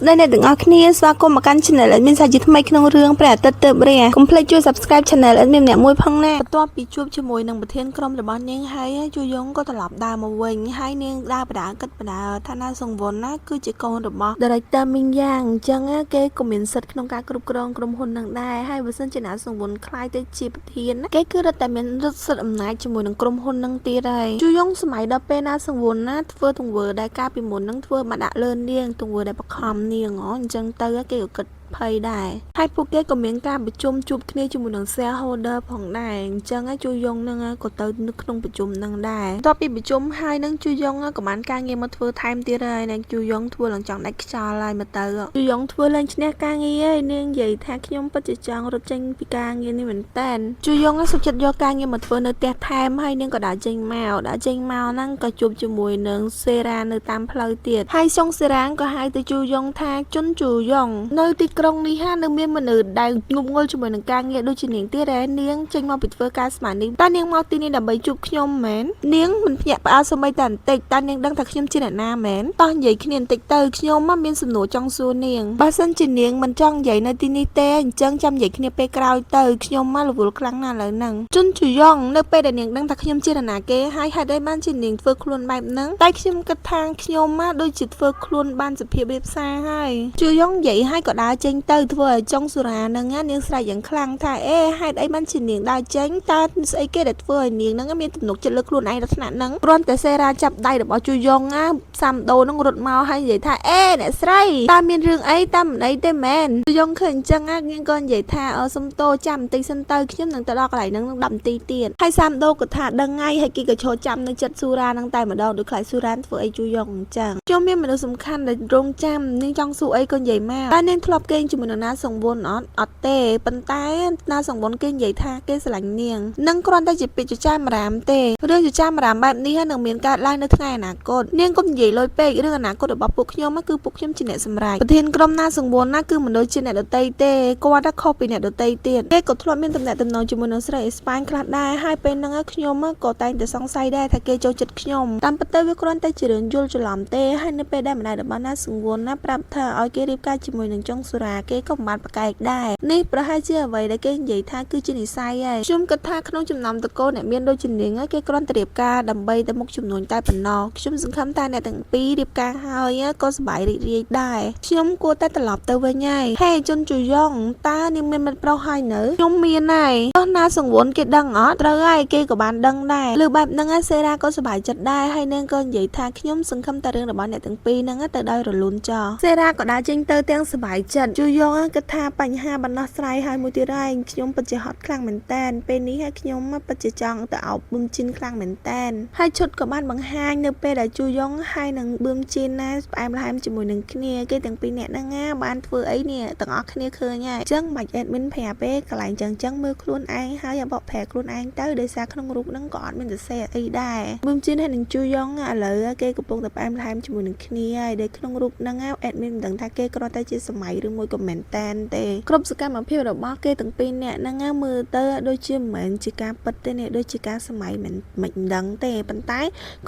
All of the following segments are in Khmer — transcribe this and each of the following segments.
Đây này đừng ở kia xóa cô mà căn channel admin sai chỉ thayក្នុងរឿងព្រះអាទិត្យទើបរះ complete ជួយ subscribe channel admin អ្នកមួយផងណាបន្ទាប់ពីជួបជាមួយនឹងប្រធានក្រុមរបស់នាងហើយជួយយងក៏ត្រឡប់ដើរមកវិញហើយនាងដើរបដាគិតបដាថាណាសង្វន់ណាគឺជាកូនរបស់ director មីងយ៉ាងអញ្ចឹងគេក៏មានសិទ្ធិក្នុងការគ្រប់គ្រងក្រុមហ៊ុននឹងដែរហើយបើសិនជាណាសង្វន់ខ្លាយទៅជាប្រធានគេគឺរត់តែមានសិទ្ធិអំណាចជាមួយនឹងក្រុមហ៊ុននឹងទៀតហើយជួយយងសម័យដល់ពេលណាសង្វន់ណាធ្វើទង្វើដែលការពីមុននឹងធ្វើមកដាក់លើនាងទង្វើដែលបខំនាងអញ្ចឹងទៅគេក៏គិតភ័យដែរហើយពួកគេក៏មានការប្រជុំជួបគ្នាជាមួយនឹង shareholder ផងដែរអញ្ចឹងជួយយងនឹងក៏ទៅនៅក្នុងប្រជុំនឹងដែរបន្ទាប់ពីប្រជុំហើយនឹងជួយយងក៏បានការងារមកធ្វើថែមទៀតហើយនឹងជួយយងធ្វើឡើងចង់ដាច់ខ្យល់ហើយមកទៅជួយយងធ្វើឡើងឈ្នះការងារហើយនាងនិយាយថាខ្ញុំពិតជាចង់រត់ចេញពីការងារនេះមែនតើជួយយងសុខចិត្តយកការងារមកធ្វើនៅផ្ទះថែមហើយនាងក៏ដើរចេញមកហ្នឹងក៏ជួបជាមួយនឹងសេរ៉ានៅតាមផ្លូវទៀតហើយសុងសេរ៉ាក៏ហៅទៅជួយយងថាជន់ជួយយងនៅទីក្រុងនេះហានៅមានមនុស្សដែលងប់ងល់ជាមួយនឹងការងារដូចជានាងទៀតដែរនាងចេញមកពីធ្វើការស្មាននេះតើនាងមកទីនេះដើម្បីជួបខ្ញុំមែននាងមិនភ្ញាក់ផ្អើលសូម្បីតែបន្តិចតើនាងដឹងថាខ្ញុំជាអ្នកណាមែនតោះនិយាយគ្នាបន្តិចទៅខ្ញុំមកមានសំណួរចង់សួរនាងបើសិនជានាងមិនចង់និយាយនៅទីនេះទេអញ្ចឹងចាំនិយាយគ្នាពេលក្រោយទៅខ្ញុំមករវល់ខ្លាំងណាស់ឥឡូវហ្នឹងជន់ជួយងនៅពេលដែលនាងដឹងថាខ្ញុំជាអ្នកណាគេហើយហេតុអីបានជានាងធ្វើខ្លួនបែបហ្នឹងតែខ្ញុំគិតថាខ្ញុំមកដូចជាធ្វើខ្លួនបានសុភាពរៀបសារហើយជួយងនិយាយហើយក៏ដើរចេញទៅធ្វើឲ្យចុងសុរានឹងនាងស្រែកយ៉ាងខ្លាំងថាអេហេតុអីបានជានាងដើរចេញតើស្អីគេដែលធ្វើឲ្យនាងនឹងមានទំនុកចិត្តលើខ្លួនឯងដល់ថ្នាក់ហ្នឹងគ្រាន់តែសេរ៉ាចាប់ដៃរបស់ជួយយងសាំដូនឹងរត់មកហើយនិយាយថាអេអ្នកស្រីតើមានរឿងអីតើមិនអីទេមែនជួយយងឃើញអញ្ចឹងនាងក៏និយាយថាសុំតោចាំបន្តិចសិនទៅខ្ញុំនឹងទៅដល់កន្លែងហ្នឹងនឹង10នាទីទៀតហើយសាំដូក៏ថាដឹងហើយហើយគេក៏ឈរចាំនៅចិត្តសុរាហ្នឹងតែម្ដងដូចខ្លាចសុរាធ្វើអីជួយយងអញ្ចឹងខ្ញុំមានមនុស្សសំខាន់ដែលរងចាំនាងចង់សួរអីក៏និយាយមកតើនាងធ្លាប់គេងជាមួយនឹងណាសង្វន់អត់ទេប៉ុន្តែណាសង្វន់គេនិយាយថាគេស្រឡាញ់នាងនឹងគ្រាន់តែជាពាក្យចចាមអារាមទេរឿងចចាមអារាមបែបនេះនឹងមានកើតឡើងនៅថ្ងៃអនាគតនាងកុំនិយាយលុយពេករឿងអនាគតរបស់ពួកខ្ញុំគឺពួកខ្ញុំជាអ្នកសម្រេចប្រធានក្រុមណាសង្វន់ណាគឺមនុស្សជាអ្នកដតីទេគាត់តែខុសពីអ្នកដតីទៀតគេក៏ធ្លាប់មានតំណែងតំណងជាមួយនឹងស្រីអេស្ប៉ាញខ្លះដែរហើយពេលហ្នឹងខ្ញុំក៏តែងតែសង្ស័យដែរថាគេចូលចិត្តខ្ញុំតាមពិតទៅវាគ្រាន់តែជារឿងយល់ច្រឡំទេហើយនៅពេលដែលម្ដាយរបស់ណាសង្វន់ណាប្រាប់ថាឲ្យគេរៀបការជាមួយនឹងចុងសុរាគេក៏មិនបានប្រកែកដែរនេះប្រហែលជាអ្វីដែលគេនិយាយថាគឺជានិស័យហើយខ្ញុំគិតថាក្នុងចំណោមតកូលអ្នកមានដូចជានាងគេគ្រាន់តែរៀបការដើម្បីទៅមុខចំនួនតែប៉ុណ្ណោះខ្ញុំសង្ឃឹមថាអ្នកទាំងពីររៀបការហើយក៏សប្បាយរីករាយដែរខ្ញុំគួរតែត្រឡប់ទៅវិញហើយហេជន់ជួយងតើនាងមានមិត្តប្រុសហើយនៅខ្ញុំមានហើយតោះណាសង្វន់គេដឹងអត់ត្រូវហើយគេក៏បានដឹងដែរលើបែបហ្នឹងសេរ៉ាក៏សប្បាយចិត្តដែរហើយនាងក៏និយាយថាខ្ញុំសង្ឃឹមតែរឿងរបស់អ្នកទាំងពីរហ្នឹងទៅដោយរលូនចោលសេរ៉ាក៏ដើរចេញទៅទាំងសប្បាយចិត្តជួយងគិតថាបញ្ហាបណ្ដោះស្រាយហើយមួយទៀតហើយខ្ញុំពិតជាហត់ខ្លាំងមែនតែនពេលនេះហើយខ្ញុំពិតជាចង់ទៅអោបប៊ឹមជីនខ្លាំងមែនតែនហើយឈុតក៏បានបង្ហាញនៅពេលដែលជួយងហើយនឹងប៊ឹមជីនណាផ្អែមល្ហែមជាមួយនឹងគ្នាគេទាំងពីរអ្នកហ្នឹងបានធ្វើអីនេះទាំងអស់គ្នាឃើញហើយអញ្ចឹងបាច់អេដមីនប្រាប់ទេកន្លែងចឹងមើលខ្លួនឯងហើយបកប្រែខ្លួនឯងទៅដោយសារក្នុងរូបហ្នឹងក៏អត់មានសរសេរអីដែរប៊ឹមជីនហើយនឹងជួយងឥឡូវគេកំពុងតែផ្អែមល្ហែមជាមួយនឹងគ្នាហើយដែលក្នុងរូបហ្នឹងអេដមីនមិនដឹងថាគេគ្រាន់តែជាសម័យឬមួយក៏មែនតែនទេគ្រប់សកម្មភាពរបស់គេទាំងពីរអ្នកហ្នឹងមើលទៅដូចជាមិនមែនជាការពិតទេនេះដូចជាការសម័យមិនដឹងទេប៉ុន្តែ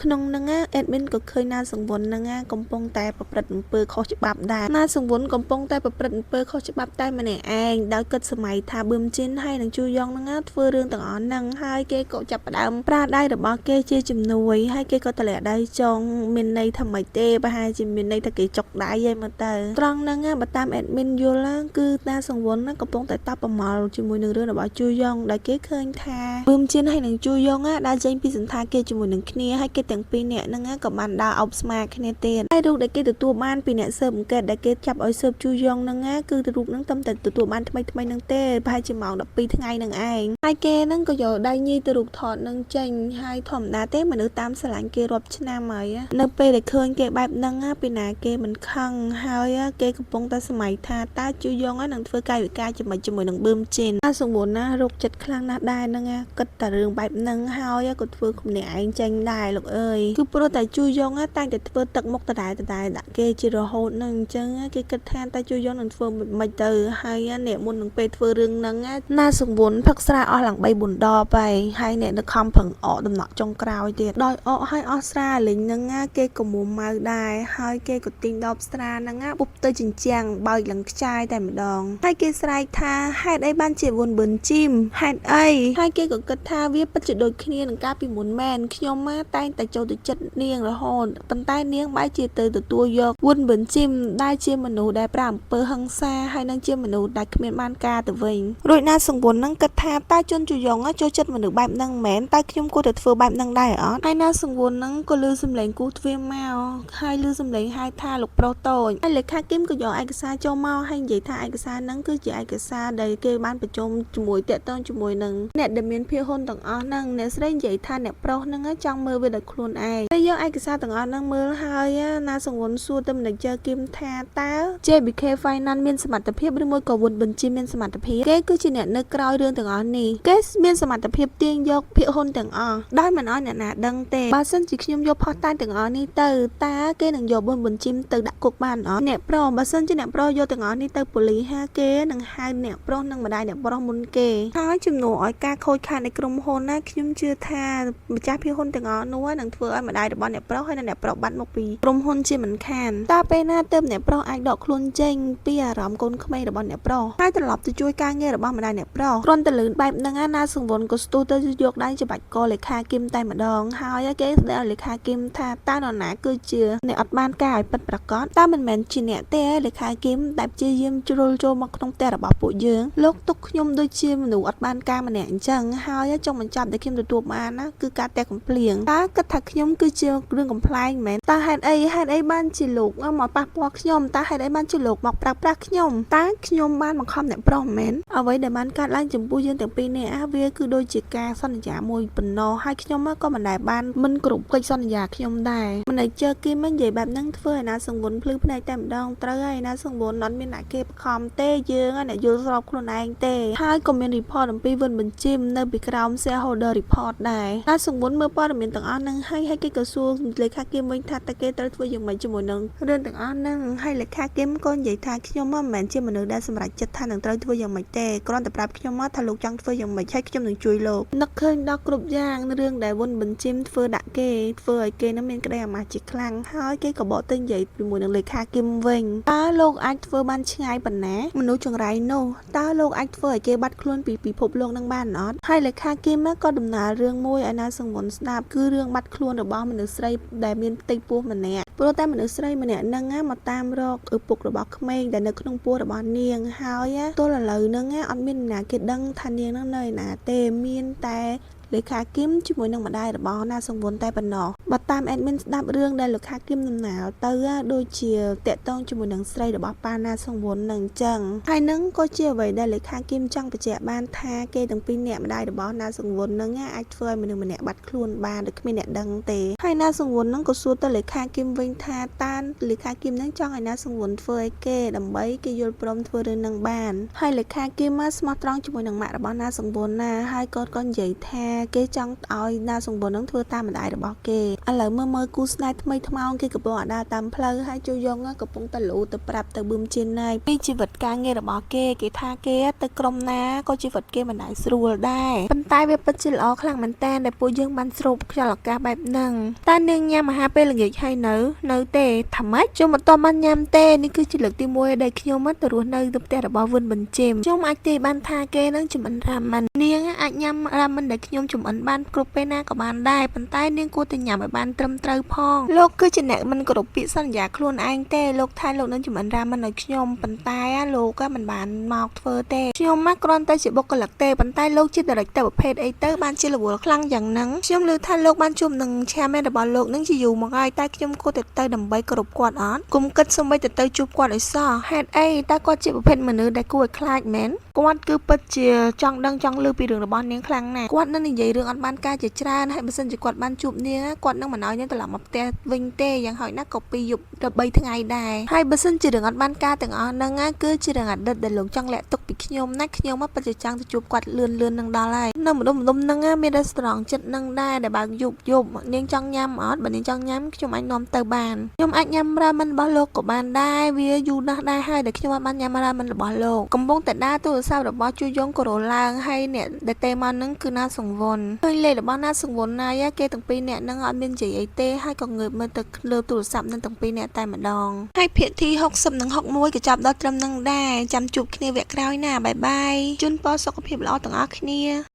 ក្នុងហ្នឹងអេដមីនក៏ឃើញណាសង្វន់ហ្នឹងកំពុងតែប្រព្រឹត្តអំពើខុសច្បាប់ដែរណាសង្វន់កំពុងតែប្រព្រឹត្តអំពើខុសច្បាប់តែម្នាក់ឯងដោយគិតសម័យថាប៊ឹមជីនហើយនឹងជួយងហ្នឹងធ្វើរឿងទាំងអស់ហ្នឹងហើយគេក៏ចាប់ផ្ដើមប្រាដៃរបស់គេជាជំនួយហើយគេក៏តម្លាក់ដៃចងមានន័យថាម៉េចទេប្រហែលជាមានន័យថាគេចុកដៃឯមើលទៅត្រង់ហ្នឹងបើតាមអេដមីនយល់គឺណាសង្វន់កំពុងតែតបប្រមល់ជាមួយនឹងរឿងរបស់ជួយងដែលគេឃើញថាប៊ឹមជីនហើយនឹងជួយងដើរចេញពីសន្តាគារជាមួយនឹងគ្នាហើយគេទាំងពីរនាក់ហ្នឹងក៏បានដើរអោបស្មាគ្នាទៀតហើយរូបដែលគេទទួលបានពីអ្នកស៊ើបអង្កេតដែលគេចាប់ឲ្យស៊ើបជួយងហ្នឹងគឺរូបហ្នឹងតែទទួលបានថ្មីហ្នឹងទេប្រហែលជាម៉ោង12ថ្ងៃហ្នឹងឯងហើយគេហ្នឹងក៏យកដៃញីទៅរូបថតហ្នឹងចេញហើយធម្មតាទេមនុស្សតាមស្រឡាញ់គេរាប់ឆ្នាំហើយនៅពេលដែលឃើញគេបែបហ្នឹងពីណាគេមិនខឹងហើយគេកំពុងតែសម័យថា តាជួយយងនឹងធ្វើកាយវិការជាមួយនឹងប៊ឹមជិនណាសង្វន់ណារោគចិត្តខ្លាំងណាស់ដែរហ្នឹងគិតតែរឿងបែបហ្នឹងហើយក៏ធ្វើខ្លួនឯងចាញ់ដែរលោកអើយគឺព្រោះតែជួយយងតែងតែធ្វើទឹកមុខដដែលដាក់គេជារហូតហ្នឹងអញ្ចឹងគេគិតថាតែជួយយងនឹងធ្វើមិនទៅហើយអ្នកមុននឹងពេលធ្វើរឿងហ្នឹងណាសង្វន់ផឹកស្រាអស់ឡើង3 4 ដបហើយអ្នកនៅខំប្រឹងអកដំណក់ចុងក្រោយទៀតដោយអកឲ្យអស់ស្រាលេងហ្នឹងគេក៏មុំម៉ៅដែរហើយគេក៏ទិញដបស្រាហ្នឹងពុបទៅជញ្ជាំងបើកឡើងខ្ចាយតែម្ដងហើយគេស្រែកថាហេតុអីបានជាវុនប៊ិនជីមហេតុអីហើយគេក៏គិតថាវាពិតជាដូចគ្នានឹងកាលពីមុនមែនខ្ញុំតែងតែចូលទៅចិត្តនាងរហូតប៉ុន្តែនាងបែរជាទៅទទួលយកវុនប៊ិនជីមដែលជាមនុស្សដែលប្រាអំពើហិង្សាហើយនឹងជាមនុស្សដែលគ្មានបានការទៅវិញរួចណាសង្វន់ហ្នឹងគិតថាតែជន់ជយងចូលចិត្តមនុស្សបែបហ្នឹងមែនតែខ្ញុំគួរតែធ្វើបែបហ្នឹងដែរអត់ហើយណាសង្វន់ហ្នឹងក៏លឺសំឡេងគូទ្វារមកហើយលឺសំឡេងហៅថាលោកប្រុសតូចហើយលេខាគឹមក៏យកឯកសារចូលមកហើយនិយាយថាឯកសារហ្នឹងគឺជាឯកសារដែលគេបានប្រជុំជាមួយតាក់ទងជាមួយនឹងអ្នកដែលមានភាគហ៊ុនទាំងអស់ហ្នឹងអ្នកស្រីនិយាយថាអ្នកប្រុសហ្នឹងចង់មើលវាដោយខ្លួនឯងតែយកឯកសារទាំងអស់ហ្នឹងមើលហើយណាសង្វន់សួរទៅ manager គឹមថាតើ JBK Finance មានសមត្ថភាពឬមួយក៏វុនប៊ិនជីមានសមត្ថភាពគេគឺជាអ្នកនៅក្រោយរឿងទាំងអស់នេះគេមានសមត្ថភាពទាញយកភាគហ៊ុនទាំងអស់ដោយមិនឲ្យអ្នកណាដឹងទេបើសិនជាខ្ញុំយកផុសតាងទាំងអស់នេះទៅតើគេនឹងយកវុនប៊ិនជីទៅដាក់គុកបានអត់អ្នកប្រុសបើសិនជាអ្នកប្រុសយកទាំងអស់នេះទៅប៉ូលីសគេនឹងហៅអ្នកប្រុសនិងម្ដាយអ្នកប្រុសមុនគេហើយជំនួសឲ្យការខូចខាតនៃក្រុមហ៊ុនណាខ្ញុំជឿថាម្ចាស់ភាគហ៊ុនទាំងអស់នោះនឹងធ្វើឲ្យម្ដាយរបស់អ្នកប្រុសហើយនិងអ្នកប្រុសបាត់មកពីក្រុមហ៊ុនជាមិនខានតើពេលណាទើបអ្នកប្រុសអាចដកខ្លួនចេញពីអារម្មណ៍កូនក្មេងរបស់អ្នកប្រុសហើយត្រឡប់ទៅជួយការងាររបស់ម្ដាយអ្នកប្រុសគ្រាន់តែលឿនបែបហ្នឹងណាសង្វន់ក៏ស្ទុះទៅយកដៃច្បាច់កលេខាគឹមតែម្ដងហើយគេស្ដីឲ្យលេខាគឹមថាតើនរណាគឺជាអ្នកអត់បានការឲ្យពិតប្រាកដតើមិនមែនជាអ្នកទេលេខាគឹមដែលព្យាយាមជ្រុលចូលមកក្នុងផ្ទះរបស់ពួកយើងលោកទុកខ្ញុំដូចជាមនុស្សអត់បានការម្នាក់អញ្ចឹងហើយចុងបញ្ចប់ដែលខ្ញុំទទួលបានណាគឺការតែកំភ្លៀងតើគិតថាខ្ញុំគឺជារឿងកំ pl ែងមែនតើហេតុអីបានជាលោកមកប៉ះពាល់ខ្ញុំតើហេតុអីបានជាលោកមកប្រាស្រ័យខ្ញុំតើខ្ញុំបានបង្ខំអ្នកប្រុសមែនអ្វីដែលបានកើតឡើងចំពោះយើងទាំងពីរនាក់វាគឺដូចជាការសន្យាមួយប៉ុណ្ណោះហើយខ្ញុំក៏មិនដែលបានមិនគ្រប់កិច្ចសន្យាខ្ញុំដែរមិនដែលជើគេមិននិយាយបែបហ្នឹងធ្វើឲ្យណាសង្វន់ភ្លឺភ្នែកតែម្ដងត្រូវហើយណាសង្វន់អត់មានអ្នកគេបង្ខំទេយើងអ្នកយល់ស្របខ្លួនឯងទេហើយក៏មាន report អំពីវិនបញ្ជីមនៅពីក្រោម shareholder report ដែរណាសង្វន់មើលព័ត៌មានទាំងអស់ហ្នឹងហើយគេក៏សួរលេខាគឹមវិញថាតើគេត្រូវធ្វើយ៉ាងម៉េចជាមួយនឹងរឿងទាំងអស់ហ្នឹងហើយលេខាគឹមក៏និយាយថាខ្ញុំមិនមែនជាមនុស្សដែលសម្រេចចិត្តថានឹងត្រូវធ្វើយ៉ាងម៉េចទេគ្រាន់តែប្រាប់ខ្ញុំមកថាលោកចង់ធ្វើយ៉ាងម៉េចហើយខ្ញុំនឹងជួយលោកនឹកឃើញដល់គ្រប់យ៉ាងរឿងដែលវុនបញ្ជីមធ្វើដាក់គេធ្វើឲ្យគេនឹងមានក្តីអាម៉ាស់ជាខ្លាំងហើយគេក៏បកទៅនិយាយជាមួយនឹងលេខាគឹមវិញតើលោកអាចធ្វើបានឆ្ងាយប៉ុណ្ណាមនុស្សចង្រៃនោះតើលោកអាចធ្វើឲ្យគេបាត់ខ្លួនពីពិភពលោកនឹងបានអត់ហើយលេខាគឹមក៏ដំណើររឿងមួយឲ្យណាសង្វន់ស្ដាប់គឺរឿងបាត់ខ្លួនរបស់មនុស្សស្រីដែលមានផ្ទៃពោះម្នាក់ព្រោះតែមនុស្សស្រីម្នាក់ហ្នឹងមកតាមរកឪពុករបស់ក្មេងដែលនៅក្នុងពោះរបស់នាងហើយទល់ឥឡូវហ្នឹងអត់មានអ្នកគេដឹងថានាងហ្នឹងនៅឯណាទេមានតែលេខាគឹមជាមួយនឹងម្ដាយរបស់ណាសង្វន់តែប៉ុណ្ណោះបើតាម admin ស្ដាប់រឿងដែលលេខាគឹមដំណើរទៅដូចជាតាក់ទងជាមួយនឹងស្រីរបស់ប៉ាណាសង្វន់នឹងអញ្ចឹងហើយនឹងក៏ជាអ្វីដែលលេខាគឹមចង់បញ្ជាក់បានថាគេទាំងពីរនាក់ម្ដាយរបស់ណាសង្វន់នឹងអាចធ្វើឲ្យមនុស្សម្នាក់បាត់ខ្លួនបានដោយគ្មានអ្នកដឹងទេហើយណាសង្វន់នឹងក៏សួរទៅលេខាគឹមវិញថាតានលេខាគឹមនឹងចង់ឲ្យណាសង្វន់ធ្វើឲ្យគេដើម្បីគេយល់ព្រមធ្វើរឿងនឹងបានហើយលេខាគឹមស្មោះត្រង់ជាមួយនឹងម៉ាក់របស់ណាសង្វន់ណាហើយគាត់ក៏និយាយថាគេចង់ឲ្យណាសង្វន់នឹងធ្វើតាមម្ដាយរបស់គេឥឡូវមើលគូស្នេហ៍ថ្មីថ្មោងគេកំពុងដើរតាមផ្លូវហើយជួយយងកំពុងតែលូទៅប្រាប់ទៅប៊ឹមជិនហើយពីជីវិតការងាររបស់គេថាគេទៅក្រុមណាក៏ជីវិតគេមិនដែរស្រួលដែរប៉ុន្តែវាពិតជាល្អខ្លាំងមែនតើដែលពួកយើងបានស្រូបខ្យល់អាកាសបែបហ្នឹងតែនាងញ៉ាំអាហារពេលល្ងាចហើយនៅទេថាម៉េចខ្ញុំមិនតបានញ៉ាំទេនេះគឺជាលើកទី1ដែលខ្ញុំទៅរស់នៅទៅផ្ទះរបស់វិនបញ្ជីមខ្ញុំអាចទេបានថាគេនឹងចម្អិនរ៉ាម៉ាន់នាងអាចញ៉ាំរ៉ាម៉ាន់ដែលខ្ញុំចម្អិនបានគ្រប់ពេលណាក៏បានដែរប៉ុន្តែនាងគួរតែញ៉ាំឲ្យបានត្រឹមត្រូវផងលោកគឺជាអ្នកមិនគោរពពាក្យសន្យាខ្លួនឯងទេលោកថាលោកនឹងចម្អិនរ៉ាម៉ាន់ឲ្យខ្ញុំប៉ុន្តែលោកមិនបានមកធ្វើទេខ្ញុំគ្រាន់តែជាបុគ្គលិកទេប៉ុន្តែលោកជា director ប្រភេទអីទៅបានជារវល់ខ្លាំងយ៉ាងហ្នឹងខ្ញុំឮថាលោកបានជួបនឹង chairman របស់លោកនឹងជាយូរមកហើយតែខ្ញុំគួរតែទៅដើម្បីគោរពគាត់អត់គុំគិតសូម្បីតែទៅជួបគាត់ឲ្យសោះហេតុអីតើគាត់ជាប្រភេទមនុស្សដែលគួរឲ្យខ្លាចមែនគាត់គឺពិតជាចង់ដឹងចង់ឮពីរឿងរបស់នាងខ្លាំងណាស់គាត់នឹងនិ និយាយរឿងអត់បានការជាច្រើនហើយបើសិនជាគាត់បានជួបនាងគាត់នឹងមិនឲ្យនាងត្រឡប់មកផ្ទះវិញទេយ៉ាងហោចណាស់ក៏2យប់ដល់3ថ្ងៃដែរហើយបើសិនជារឿងអត់បានការទាំងអស់ហ្នឹងគឺជារឿងអតីតដែលលោកចង់លាក់ទុកពីខ្ញុំណាខ្ញុំពិតជាចង់ទៅជួបគាត់លឿននឹងដល់ហើយនៅម្ដុំហ្នឹងមានរេស្តូរ៉ង់ចិត្តនឹងដែរដែលបើកយប់នាងចង់ញ៉ាំអត់បើនាងចង់ញ៉ាំខ្ញុំអាចនាំទៅបានខ្ញុំអាចញ៉ាំរ៉ាមិនរបស់លោកក៏បានដែរវាយូរណាស់ដែរហើយដែលខ្ញុំអត់បានញ៉ាំរ៉ាមិនរបស់លោកកំពុងតែដើរទូរស័ព្ទរបស់ជួយងក៏រឡើងហើយអ្នកដែលទេមកហ្នឹងគឺណាសង្វន់ឃើញលេខរបស់ណាសង្វន់ណាយគេទាំងពីរអ្នកហ្នឹងអត់មាននិយាយអីទេហើយក៏ងើបមើលទៅលើទូរស័ព្ទនឹងទាំងពីរអ្នកតែម្ដងហើយភាគទី60និង61ក៏ចាប់ដល់ត្រឹមហ្នឹងដែរចាំជួបគ្នាវគ្គក្រោយណាបាយបាយជូនពរសុខភាពល្អទាំងអស់គ្នា